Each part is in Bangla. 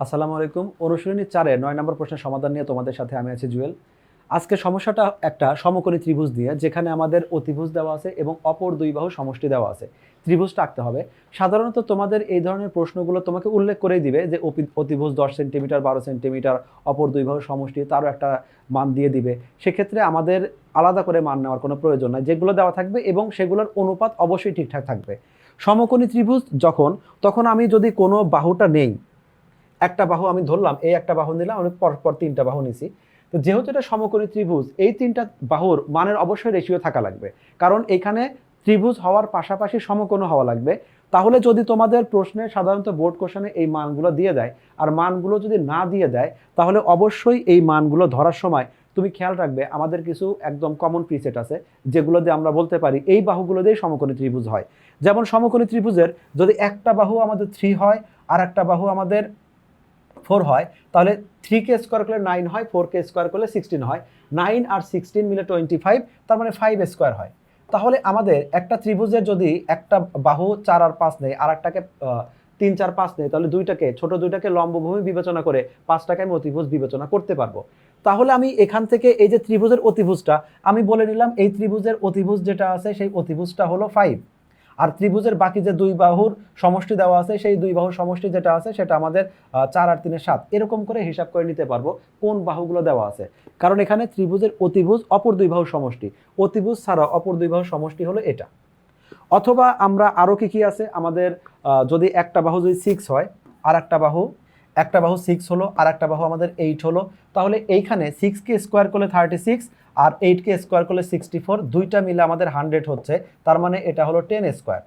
আসসালামু আলাইকুম। অনুশীলনী 4 এর 9 নম্বর প্রশ্নের সমাধান নিয়ে তোমাদের সাথে আমি আছি জুয়েল। আজকে সমস্যাটা একটা সমকোণী ত্রিভুজ নিয়ে, যেখানে আমাদের অতিভুজ দেওয়া আছে এবং অপর দুই বাহু সমষ্টি দেওয়া আছে। ত্রিভুজটা আঁকতে হবে। সাধারণত তোমাদের এই ধরনের প্রশ্নগুলো তোমাকে উল্লেখ করেই দিবে যে অতিভুজ 10 সেন্টিমিটার, 12 সেন্টিমিটার, অপর দুই বাহু সমষ্টি, তারও একটা মান দিয়ে দিবে। সেক্ষেত্রে আমাদের আলাদা করে মান নেওয়ার কোনো প্রয়োজন নাই, যেগুলো দেওয়া থাকবে এবং সেগুলোর অনুপাত অবশ্যই ঠিকঠাক থাকবে। সমকোণী ত্রিভুজ তখন আমি যদি কোনো বাহুটা নেই, একটা বাহু আমি ধরলাম, এই একটা বাহু নিলাম, আমি পরপর তিনটা বাহু নিছি। তো যেহেতু এটা সমকোণী ত্রিভুজ, এই তিনটা বাহুর মানের অবশ্যই রেশিও থাকা লাগবে, কারণ এখানে ত্রিভুজ হওয়ার পাশাপাশি সমকোণ হওয়া লাগবে। তাহলে যদি তোমাদের প্রশ্নে সাধারণত বোর্ড কোশ্চেনে এই মানগুলো দিয়ে দেয়, আর মানগুলো যদি না দিয়ে দেয়, তাহলে অবশ্যই এই মানগুলো ধরার সময় তুমি খেয়াল রাখবে আমাদের কিছু একদম কমন প্রিসেট আছে, যেগুলো দিয়ে আমরা বলতে পারি এই বাহুগুলো দিয়ে সমকোণী ত্রিভুজ হয়। যেমন সমকোণী ত্রিভুজের যদি একটা বাহু আমাদের 3 হয় আর একটা বাহু আমাদের 4 হয়, তাহলে 3 কে স্কোয়ার করলে 9 হয়, 4 কে স্কোয়ার করলে 16 হয়, 9 আর 16 মিলে 25, তার মানে 5 স্কোয়ার হয়। তাহলে আমাদের একটা ত্রিভুজের যদি একটা বাহু 4 আর 5 নেই, আর একটাকে 3 4 5 নেই, তাহলে ছোট দুইটাকে লম্বভূমি বিবেচনা করে 5টাকে আমি অতিভুজ বিবেচনা করতে পারবো। তাহলে আমি এখান থেকে এই যে ত্রিভুজের অতিভুজটা আমি বলে নিলাম, এই ত্রিভুজের অতিভুজ যেটা আছে সেই অতিভুজটা হলো 5। আর ত্রিভুজের বাকি যে দুই বাহুর সমষ্টি দেওয়া আছে, সেই দুই বাহুর সমষ্টি যেটা আছে সেটা আমাদের 4 আর 3 7, এরকম করে হিসাব করে নিতে পারবো কোন বাহুগুলো দেওয়া আছে। কারণ এখানে ত্রিভুজের অতিভুজ অপর দুই বাহুর সমষ্টি, অতিভুজ ছাড়া অপর দুই বাহুর সমষ্টি হলো এটা। অথবা আমরা আরও কি আছে আমাদের, যদি একটা বাহু যদি 6 হয়, আর একটা বাহু 6 হলো, আর একটা বাহু আমাদের 8 হলো, তাহলে এইখানে 6কে স্কোয়ার করলে 36 আর 8কে স্কোয়ার করলে 64, দুইটা মিলে আমাদের 100 হচ্ছে, তার মানে এটা হলো 10 স্কোয়ার।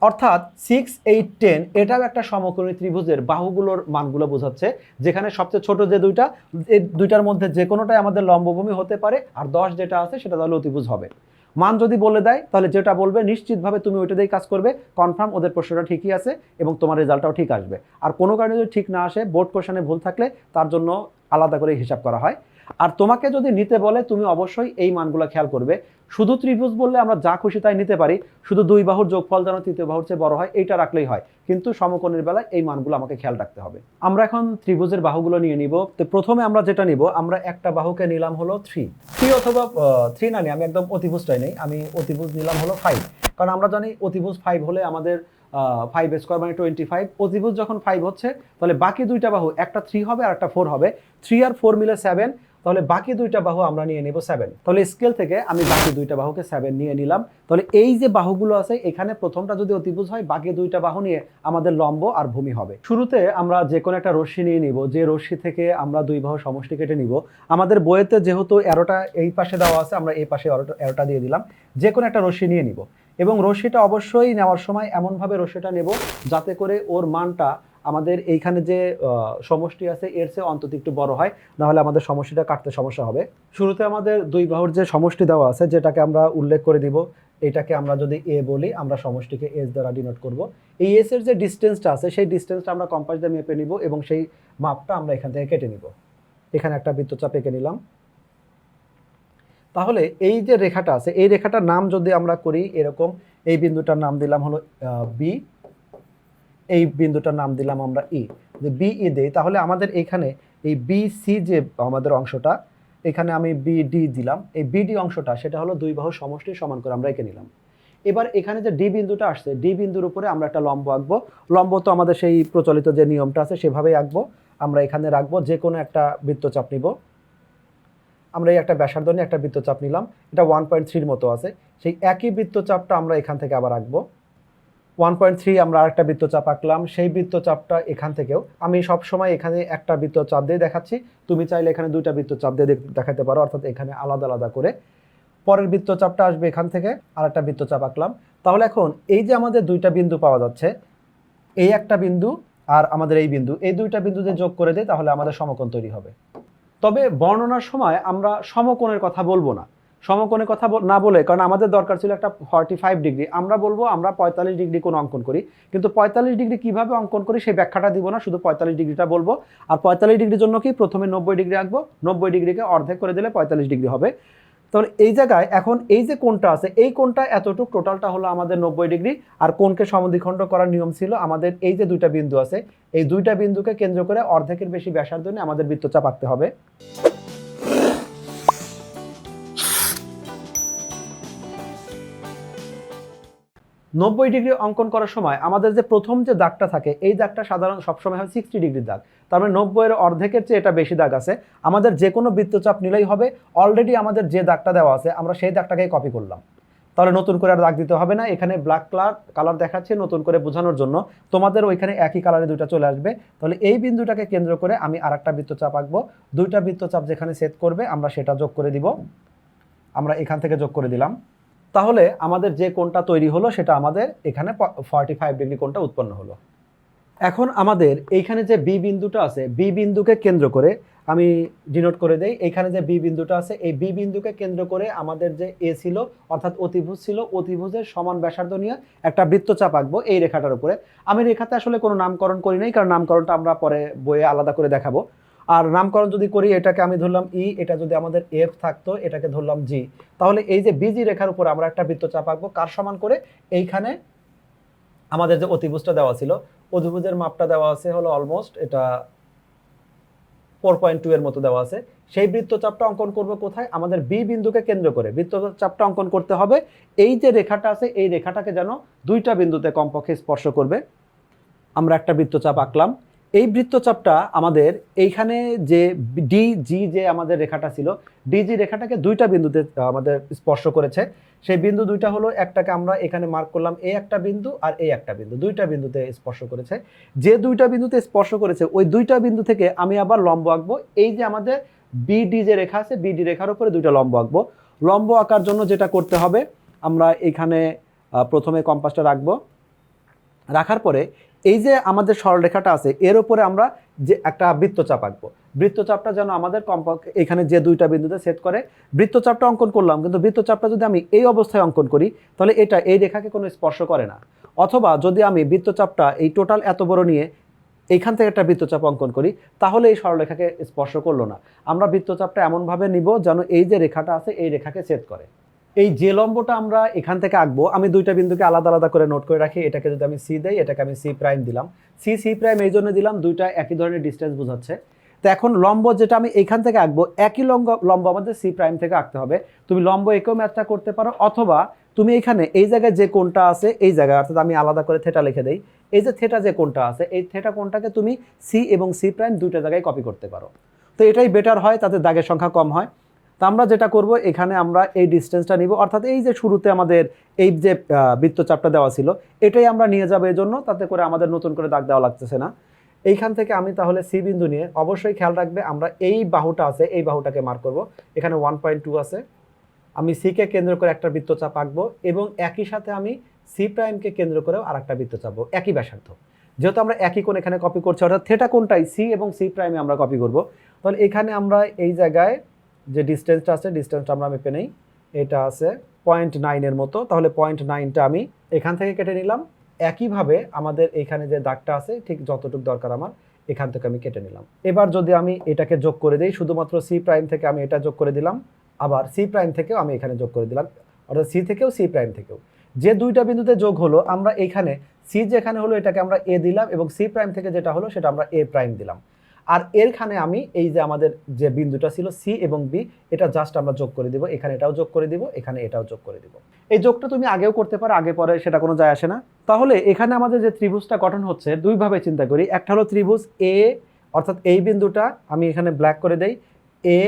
অর্থাৎ 6 8 10 এটাও একটা সমকোণী ত্রিভুজের বাহুগুলোর মানগুলো বোঝাচ্ছে, যেখানে সবচেয়ে ছোট যে দুইটা, এই দুইটার মধ্যে যে কোনোটাই আমাদের লম্বভূমি হতে পারে, আর 10 যেটা আছে সেটা তাহলে অতিভুজ হবে। মান যদি বলে দেয় তাহলে যেটা বলবে নিশ্চিতভাবে তুমি ওইটা দিয়েই কাজ করবে, কনফার্ম ওদের প্রশ্নটা ঠিকই আছে এবং তোমার রেজাল্টটাও ঠিক আসবে। আর কোনো কারণে যদি ঠিক না আসে, বোর্ড কোশ্চেনে ভুল থাকলে তার জন্য আলাদা করে হিসাব করা হয়। আর তোমাকে যদি নিতে বলে তুমি অবশ্যই এই মানগুলো খেয়াল করবে। শুধু ত্রিভুজ বললে আমরা যা খুশি তাই নিতে পারি, শুধু দুই বাহুর যোগফল যেন তৃতীয় বাহুর চেয়ে বড় হয় এইটা রাখলেই হয়, কিন্তু সমকোণের বেলায় এই মানগুলো আমাকে খেয়াল রাখতে হবে। আমরা এখন ত্রিভুজের বাহুগুলো নিয়ে নিব। তো প্রথমে আমরা যেটা নিব, আমরা একটা বাহুকে নিলাম হলো 3 অথবা 3 না নিই, আমি একদম অতিভুজটাই নেই, আমি অতিভুজ নিলাম হলো 5। কারণ আমরা জানি অতিভুজ 5 হলে আমাদের 5 স্কোয়ার মানে 25। অতিভুজ যখন 5 হচ্ছে, তাহলে বাকি দুইটা বাহু, একটা 3 হবে আর একটা 4 হবে, 3 আর 4 মিলে 7, তাহলে বাকি দুইটা বাহু আমরা নিয়ে নেব 7। তাহলে স্কেল থেকে আমি বাকি দুইটা বাহুকে 7 নিয়ে নিলাম। তাহলে এই যে বাহুগুলো আছে, এখানে প্রথমটা যদি অতিভুজ হয়, বাকি দুইটা বাহু নিয়ে আমাদের লম্ব আর ভূমি হবে। শুরুতে আমরা যে কোনো একটা রশ্মি নিয়ে নিব, যে রশ্মি থেকে আমরা দুই বাহু সমষ্টি কেটে নিব। আমাদের বইয়েতে যেহেতু এরোটা এই পাশে দেওয়া আছে, আমরা এই পাশে এরোটা দিয়ে দিলাম। যে কোনো একটা রশ্মি নিয়ে নিব এবং রশ্মিটা অবশ্যই নেওয়ার সময় এমনভাবে রশ্মিটা নেব যাতে করে ওর মানটা আমাদের এইখানে যে সমষ্টি আছে এর চেয়ে অন্তত একটু বড় হয়, নাহলে আমাদের সমষ্টিটা কাটতে সমস্যা হবে। শুরুতে আমাদের দুই বাহুর যে সমষ্টি দেওয়া আছে, যেটাকে আমরা উল্লেখ করে দিব, এটাকে আমরা যদি এ বলি, আমরা সমষ্টিকে এস দ্বারা ডিনোট করব। এই এস এর যে ডিস্টেন্সটা আছে, সেই ডিস্টেন্সটা আমরা কম্পাস দিয়ে মেপে নিব এবং সেই মাপটা আমরা এখান থেকে কেটে নিব। এখানে একটা বৃত্তচাপ এঁকে নিলাম। তাহলে এই যে রেখাটা আছে, এই রেখাটার নাম যদি আমরা করি এরকম, এই বিন্দুটার নাম দিলাম হলো বি, এই বিন্দুটার নাম দিলাম আমরা ই। যে বি ই দেই, তাহলে আমাদের এখানে এই বি সি যে আমাদের অংশটা, এখানে আমি বি ডি দিলাম, এই বিডি অংশটা সেটা হলো দুই বাহু সমষ্টি সমান করে আমরা এঁকে নিলাম। এবার এখানে যে ডি বিন্দুটা আসছে, ডি বিন্দুর উপরে আমরা একটা লম্ব আঁকবো। লম্ব তো আমাদের সেই প্রচলিত যে নিয়মটা আছে সেভাবেই আঁকবো। আমরা এখানে রাখবো, যে কোনো একটা বৃত্তচাপ নিব। আমরা এই একটা ব্যাসার্ধ নিয়ে একটা বৃত্তচাপ নিলাম, এটা 1.3 মতো আছে। সেই একই বৃত্তচাপটা আমরা এখান থেকে আবার আঁকবো। 1.3 আমরা আরেকটা বৃত্তচাপ আঁকলাম, সেই বৃত্তচাপটা এখান থেকেও আমি সবসময় এখানে একটা বৃত্তচাপ দিয়ে দেখাচ্ছি, তুমি চাইলে এখানে দুইটা বৃত্তচাপ দিয়ে দেখাতে পারো, অর্থাৎ এখানে আলাদা আলাদা করে। পরের বৃত্তচাপটা আসবে এখান থেকে, আর একটা বৃত্তচাপ আঁকলাম। তাহলে এখন এই যে আমাদের দুইটা বিন্দু পাওয়া যাচ্ছে, এই একটা বিন্দু আর আমাদের এই বিন্দু, এই দুইটা বিন্দু দিয়ে যোগ করে দিই, তাহলে আমাদের সমকোণ তৈরি হবে। তবে বর্ণনার সময় আমরা সমকোণের কথা বলবো না, সমকোণের কথা না বলে, কারণ আমাদের দরকার ছিল একটা 45 ডিগ্রি, আমরা বলবো আমরা 45 ডিগ্রি কোণ অঙ্কন করি, কিন্তু 45 ডিগ্রি কিভাবে অঙ্কন করি সেই ব্যাখ্যাটা দিব না, শুধু 45 ডিগ্রিটা বলবো। আর 45 ডিগ্রির জন্য কি প্রথমে 90 ডিগ্রি আঁকবো, 90 ডিগ্রিকে অর্ধেক করে দিলে 45 ডিগ্রি হবে। তাহলে এই জায়গায় এখন এই যে কোণটা আছে এই কোণটা এতটুক টোটালটা হলো আমাদের 90 ডিগ্রি। আর কোণকে সমদ্বিখণ্ড করার নিয়ম ছিল আমাদের এই যে দুইটা বিন্দু আছে এই দুইটা বিন্দুকে কেন্দ্র করে অর্ধেকের বেশি ব্যাসার্ধ নিয়ে আমাদের বৃত্তচাপ আঁকতে হবে। 90 ডিগ্রি অঙ্কন করার সময় আমাদের যে প্রথম যে দাগটা থাকে এই দাগটা সাধারণ সবসময় হয় 60 ডিগ্রির দাগ। তার মানে 90 এর অর্ধেকের চেয়ে এটা বেশি দাগ আছে। আমাদের যে কোনো বৃত্তচাপ নিলেই হবে। অলরেডি আমাদের যে দাগটা দেওয়া আছে আমরা সেই দাগটাকেই কপি করলাম, তাহলে নতুন করে আর দাগ দিতে হবে না। এখানে ব্ল্যাক কালার দেখাচ্ছে নতুন করে বোঝানোর জন্য, তোমাদের ওইখানে একই কালারে দুইটা চলে আসবে। তাহলে এই বিন্দুটাকে কেন্দ্র করে আমি আরেকটা বৃত্তচাপ আঁকবো। দুইটা বৃত্তচাপ যেখানে সেট করবে আমরা সেটা যোগ করে দিব। আমরা এখান থেকে যোগ করে দিলাম। তাহলে আমাদের যে কোণটা তৈরি হলো সেটা আমাদের এখানে 45 ডিগ্রি কোণটা উৎপন্ন হলো। এখন আমাদের এইখানে যে বি বিন্দুটা আছে বি বিন্দুকে কেন্দ্র করে আমি ডিনোট করে দেই। এইখানে যে বি বিন্দুটা আছে এই বি বিন্দুকে কেন্দ্র করে আমাদের যে এ ছিল অর্থাৎ অতিভুজ ছিল, অতিভুজের সমান ব্যাসার্ধ নিয়ে একটা বৃত্তচাপ আঁকবো এই রেখাটার উপরে। আমি রেখাতে আসলে কোনো নামকরণ করি নাই, কারণ নামকরণটা আমরা পরে বইয়ে আলাদা করে দেখাবো। আর নামকরণ যদি করি এটাকে আমি ধরলাম ই, এটা যদি আমাদের এফ থাকতো এটাকে ধরলাম জি। তাহলে এই যে বিজি রেখার উপর আমরা একটা বৃত্তচাপ আঁকবো কার সমান করে, এইখানে আমাদের যে অতিভুজটা দেওয়া ছিল অতিভুজের মাপটা দেওয়া আছে হলো অলমোস্ট এটা 4.2 এর মতো দেওয়া আছে। সেই বৃত্তচাপটা অঙ্কন করব কোথায়, আমাদের বি বিন্দুকে কেন্দ্র করে বৃত্তচাপটা অঙ্কন করতে হবে। এই যে রেখাটা আছে এই রেখাটাকে যেন দুইটা বিন্দুতে কমপক্ষে স্পর্শ করবে। আমরা একটা বৃত্তচাপ আঁকলাম। এই বৃত্তচাপটা আমাদের এইখানে যে ডিজি যে আমাদের রেখাটা ছিল ডিজি রেখাটাকে দুইটা বিন্দুতে আমাদের স্পর্শ করেছে। সেই বিন্দু দুইটা হলো, একটাকে আমরা এখানে মার্ক করলাম এই একটা বিন্দু আর এই একটা বিন্দু, দুইটা বিন্দুতে স্পর্শ করেছে। যে দুইটা বিন্দুতে স্পর্শ করেছে ওই দুইটা বিন্দু থেকে আমি আবার লম্ব আঁকবো। এই যে আমাদের বিডি যে রেখা আছে বিডি রেখার উপরে দুইটা লম্ব আঁকবো। লম্ব আঁকার জন্য যেটা করতে হবে আমরা এখানে প্রথমে কম্পাসটা রাখবো। রাখার পরে এই যে আমাদের সরলরেখাটা আছে এর উপরে আমরা যে একটা বৃত্তচাপ আঁকবো। বৃত্তচাপটা যেন আমাদের কমপক্ষে এখানে যে দুইটা বিন্দুতে সেট করে। বৃত্তচাপটা অঙ্কন করলাম, কিন্তু বৃত্তচাপটা যদি আমি এই অবস্থায় অঙ্কন করি তাহলে এটা এই রেখাকে কোনো স্পর্শ করে না। অথবা যদি আমি বৃত্তচাপটা এই টোটাল এত বড় নিয়ে এইখান থেকে একটা বৃত্তচাপ অঙ্কন করি তাহলে এই সরলরেখাকে স্পর্শ করলো না। আমরা বৃত্তচাপটা এমনভাবে নিব যেন এই যে রেখাটা আছে এই রেখাকে ছেদ করে। এই যে লম্বটা আমরা এখান থেকে আঁকবো আমি দুইটা বিন্দুকে আলাদা আলাদা করে নোট করে রাখি। এটাকে যদি আমি সি দেই এটাকে আমি সি প্রাইম দিলাম। সি প্রাইম এই জন্য দিলাম দুইটা একই ধরনের ডিস্টেন্স বোঝাচ্ছে। তো এখন লম্ব যেটা আমি এইখান থেকে আঁকবো একই লম্ব আমাদের সি প্রাইম থেকে আঁকতে হবে। তুমি লম্ব একেও ম্যাথটা করতে পারো, অথবা তুমি এখানে এই জায়গায় যে কোণটা আছে এই জায়গায় অর্থাৎ আমি আলাদা করে থেটা লিখে দেই। এই যে থেটা যে কোণটা আছে এই থেটা কোণটাকে তুমি সি এবং সি প্রাইম দুইটা জায়গায় কপি করতে পারো। তো এটাই বেটার হয়, তাতে দাগের সংখ্যা কম হয়। তা আমরা যেটা করব এখানে আমরা এই ডিস্টেন্সটা নিব, অর্থাৎ এই যে শুরুতে আমাদের এই যে বৃত্তচাপটা দেওয়া ছিল এটাই আমরা নিয়ে যাবো এই জন্য, তাতে করে আমাদের নতুন করে দাগ দেওয়া লাগতেছে না। এইখান থেকে আমি তাহলে সি বিন্দু নিয়ে অবশ্যই খেয়াল রাখবে আমরা এই বাহুটা আছে এই বাহুটাকে মার্ক করব। এখানে 1.2 আছে। আমি সিকে কেন্দ্র করে একটা বৃত্তচাপ আঁকবো এবং একই সাথে আমি সি প্রাইমকে কেন্দ্র করেও আর একটা বৃত্তচাপ একই ব্যাসার্ধ। যেহেতু আমরা একই কোণ এখানে কপি করছি অর্থাৎ থেটা কোণটাই সি এবং সি প্রাইমে আমরা কপি করব। তাহলে এখানে আমরা এই জায়গায় যে ডিস্টেন্সটা আছে ডিস্টেন্সটা আমরা মেপে নেই। এটা আছে 0.9 এর মতো। তাহলে 0.9টা আমি এখান থেকে কেটে নিলাম। একইভাবে আমাদের এখানে যে দাগটা আছে ঠিক যতটুকু দরকার আমার এখান থেকে আমি কেটে নিলাম। এবার যদি আমি এটাকে যোগ করে দিই, শুধুমাত্র সি প্রাইম থেকে আমি এটা যোগ করে দিলাম, আবার সি প্রাইম থেকেও আমি এখানে যোগ করে দিলাম, অর্থাৎ সি থেকেও সি প্রাইম থেকেও যে দুইটা বিন্দুতে যোগ হলো আমরা এইখানে সি যেখানে হলো এটাকে আমরা এ দিলাম এবং সি প্রাইম থেকে যেটা হলো সেটা আমরা এ প্রাইম দিলাম। আর এরখানে আমি এই যে আমাদের যে বিন্দুটা ছিল সি এবং বি এটা জাস্ট আমরা যোগ করে দিব। এখানে এটাও যোগ করে দিব, এখানে এটাও যোগ করে দিব। এই যোগটা তুমি আগেও করতে পারো, আগে পরে সেটা কোনো যায় আসে না। তাহলে এখানে আমাদের যে ত্রিভুজটা গঠন হচ্ছে দুইভাবে চিন্তা করি। একটা হলো ত্রিভুজ এ, অর্থাৎ এই বিন্দুটা আমি এখানে ব্ল্যাক করে দেই, এ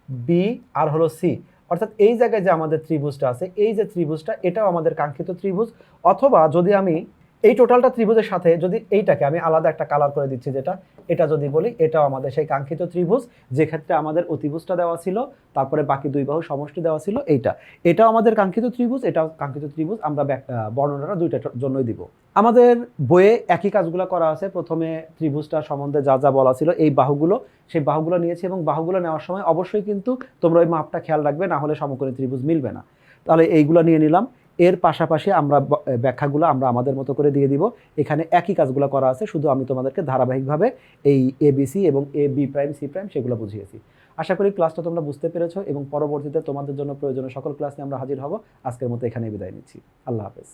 বি আর হলো সি, অর্থাৎ এই জায়গায় যে আমাদের ত্রিভুজটা আছে এই যে ত্রিভুজটা এটাও আমাদের কাঙ্ক্ষিত ত্রিভুজ। অথবা যদি আমি এই টোটালটা ত্রিভুজের সাথে যদি এইটাকে আমি আলাদা একটা কালার করে দিচ্ছি যেটা এটা যদি বলি এটাও আমাদের সেই কাঙ্ক্ষিত ত্রিভুজ, যে ক্ষেত্রে আমাদের অতিভুজটা দেওয়া ছিল তারপরে বাকি দুই বাহু সমষ্টি দেওয়া ছিল এটাও আমাদের কাঙ্ক্ষিত ত্রিভুজ, এটাও কাঙ্ক্ষিত ত্রিভুজ। আমরা বর্ণনাটা দুইটার জন্যই দিব। আমাদের বইয়ে একই কাজগুলো করা আছে। প্রথমে ত্রিভুজটা সম্বন্ধে যা যা বলা ছিল এই বাহুগুলো সেই বাহুগুলো নিয়েছি এবং বাহুগুলো নেওয়ার সময় অবশ্যই কিন্তু তোমরা ওই মাপটা খেয়াল রাখবে, না হলে সমকোণী ত্রিভুজ মিলবে না। তাহলে এইগুলো নিয়ে নিলাম। এর পাশাপাশি আমরা ব্যাখ্যাগুলো আমরা আমাদের মতো করে দিয়ে দিব। এখানে একই কাজগুলো করা আছে, শুধু আমি তোমাদেরকে ধারাবাহিকভাবে এই এবিসি এবং A B prime C prime সেগুলো বুঝিয়েছি। আশা করি ক্লাসটা তোমরা বুঝতে পেরেছো এবং পরবর্তীতে তোমাদের জন্য প্রয়োজনীয় সকল ক্লাস নিয়ে আমরা হাজির হব। আজকের মতো এখানেই বিদায় নিচ্ছি। আল্লাহ হাফেজ।